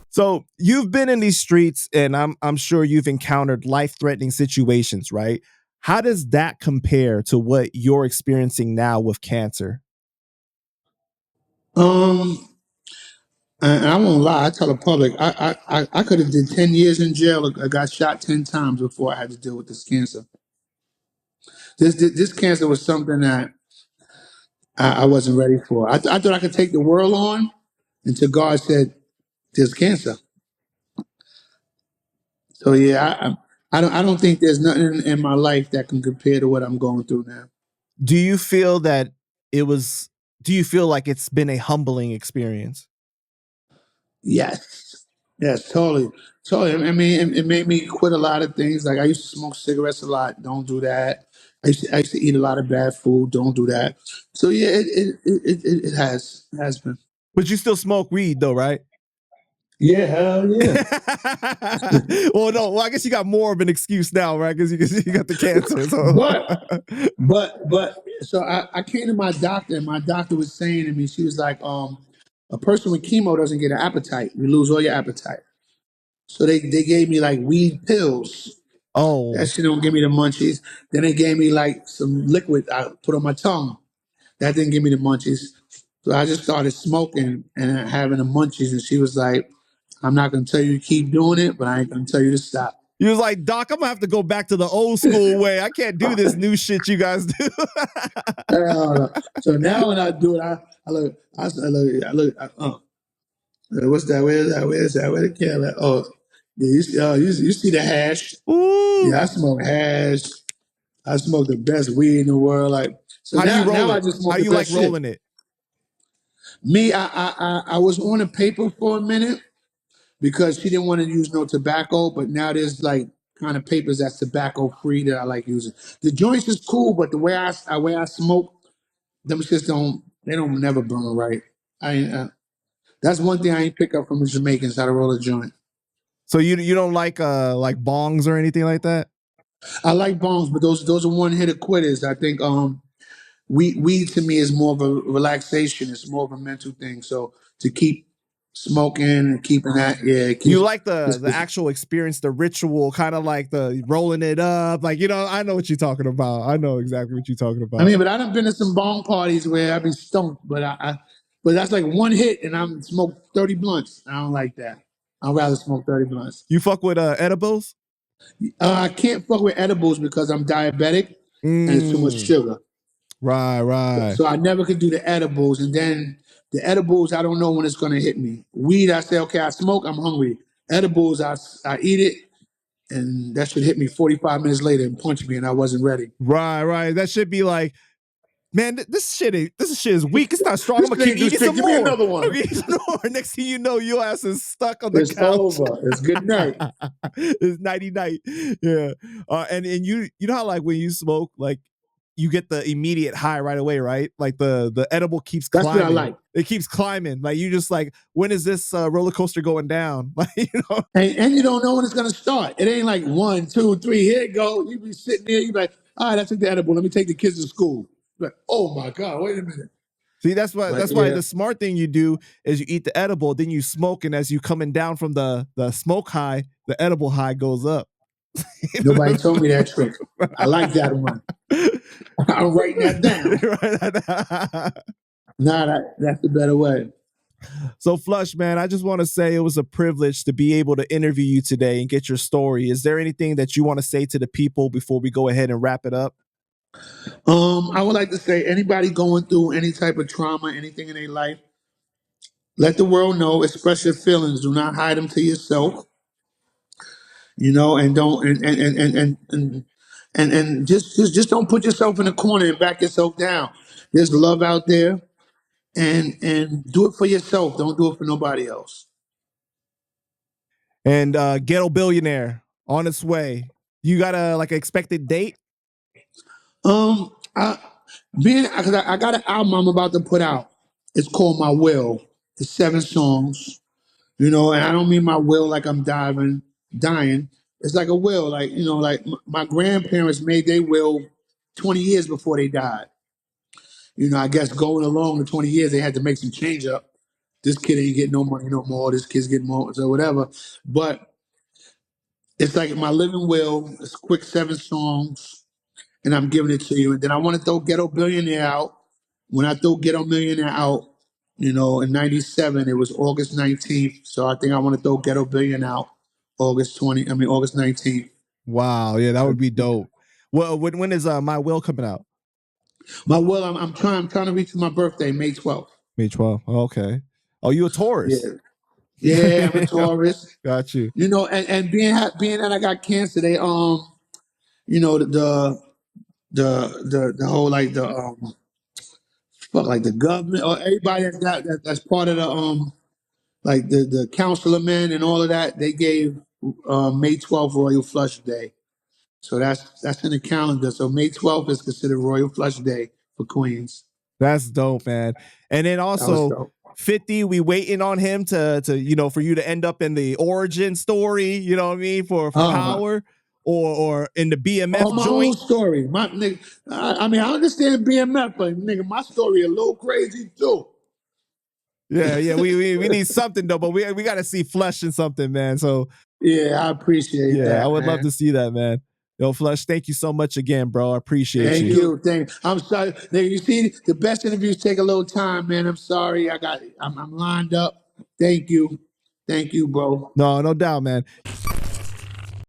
So you've been in these streets, and I'm sure you've encountered life-threatening situations, right? How does that compare to what you're experiencing now with cancer? Um, and I won't lie. I tell the public, I could have did 10 years in jail. I got shot 10 times before I had to deal with this cancer. This cancer was something that I wasn't ready for. I thought I could take the world on until God said, "There's cancer." So yeah, I don't think there's nothing in my life that can compare to what I'm going through now. Do you feel that it was? Do you feel like it's been a humbling experience? Yes, yes, totally, totally. I mean, it made me quit a lot of things. Like I used to smoke cigarettes a lot. Don't do that. I used to eat a lot of bad food. Don't do that. So yeah, it has been. But you still smoke weed, though, right? Yeah, hell yeah. Well, no. Well, I guess you got more of an excuse now, right? Because you got the cancer. So, But so I came to my doctor, and my doctor was saying to me, she was like, a person with chemo doesn't get an appetite. You lose all your appetite. So they gave me like weed pills. That oh, shit don't give me the munchies. Then they gave me like some liquid I put on my tongue. That didn't give me the munchies. So I just started smoking and having the munchies. And she was like, "I'm not gonna tell you to keep doing it, but I ain't gonna tell you to stop." you was like, Doc, I'm gonna have to go back to the old school way. I can't do this new shit you guys do. So now when I do it, I look, what's that? Where is that? Where is that? Where the camera? Oh, yeah, you see the hash? Ooh. Yeah, I smoke hash. I smoke the best weed in the world. Like so How do you now roll I it? just How smoke do the you like best shit. rolling it? Me, I was on a paper for a minute because she didn't want to use no tobacco, but now there's like kind of papers that's tobacco free that I like using. The joints is cool, but the way I smoke, them shits don't never burn right. I ain't, that's one thing I ain't pick up from the Jamaicans how to roll a joint. So you don't like bongs or anything like that? I like bongs, but those are one hitter quitters. I think weed to me is more of a relaxation. It's more of a mental thing. So to keep smoking and keeping that, yeah, it You keeps. like the actual experience, the ritual, kind of like the rolling it up. Like, I know what you're talking about. I know exactly what you're talking I about. mean, but I done been to some bong parties where I've been stoned, but that's like one hit and I'm smoked 30 blunts. I don't like that. I'd rather smoke 30 blunts. You fuck with edibles? I can't fuck with edibles because I'm diabetic and it's too much Mm, sugar. right, right. So I never could do the edibles. And then the edibles, I don't know when it's going to hit me. Weed, I say, okay, I smoke, I'm hungry. Edibles, I eat it, and that should hit me 45 minutes later and punch me, and I wasn't ready. Right, right. That should be like, man, this shit is weak. It's not strong. I'm This gonna thing keep ain't do eating shit. some Give me more. another I'm one. gonna eat some more. Next thing you know, your ass is stuck on the It's couch. over. It's good night. It's nighty night. Yeah. And you know how like when you smoke, like you get the immediate high right away, right? Like the edible keeps That's what I climbing. like. It keeps climbing. Like you just like, when is this roller coaster going down? Like, And you don't know when it's gonna start. It ain't like 1, 2, 3, here it go. You be sitting there, you be like, all right, I took the edible. Let me take the kids to school. Like, oh my God, wait a minute. See, that's why But the yeah, smart thing you do is you eat the edible, then you smoke, and as you coming down from the smoke high, the edible high goes up. nobody told me that trick. I like that one. I'm writing that down. Nah, that's the better way. So, Flush, man, I just want to say it was a privilege to be able to interview you today and get your story. Is there anything that you want to say to the people before we go ahead and wrap it up? I would like to say anybody going through any type of trauma, anything in their life, let the world know, express your feelings. Do not hide them to yourself. And don't and just don't put yourself in a corner and back yourself down. There's love out there, and do it for yourself. Don't do it for nobody else. And Ghetto Billionaire on its way. You got a like expected date? I because I got an album I'm about to put out. It's called My Will. It's 7 songs. And I don't mean my will like I'm dying. It's like a will, like like my grandparents made their will 20 years before they died. I guess going along the 20 years, they had to make some change up. This kid ain't getting no money no more. This kid's getting more, so whatever. But it's like my living will. It's quick 7 songs, and I'm giving it to you. And then I want to throw Ghetto Billionaire out. When I throw Ghetto Millionaire out, in '97, it was August 19th. So I think I want to throw Ghetto Billionaire out August 19th. Wow, yeah, that would be dope. Well, when is My Will coming out? My will, I'm trying to reach my birthday, May 12th. May 12th. Okay. Oh, you a Yeah. Taurus? Yeah, I'm a Taurus. Got you. And being that I got cancer, they the the whole like the fuck like the government or everybody that's part of the like the council men and all of that, they gave May 12th Royal Flush Day. So that's in the calendar. So May 12th is considered Royal Flush Day for Queens. That's dope, man. And then That was also dope. 50, we waiting on him to for you to end up in the origin story, you know what I mean, for My power or in the BMF my whole joint. story. My nigga, I mean I understand BMF, but nigga, my story a little crazy too. Yeah, we need something though, but we got to see flesh in something, man. So Yeah, I appreciate yeah, I that, would love man. to see that, man. Yo, Flesh, thank you so much again, bro. I appreciate Thank you. you. I'm sorry. Nigga, you see, the best interviews take a little time, man. I'm sorry. I'm lined up. Thank you. Thank you, bro. No doubt, man.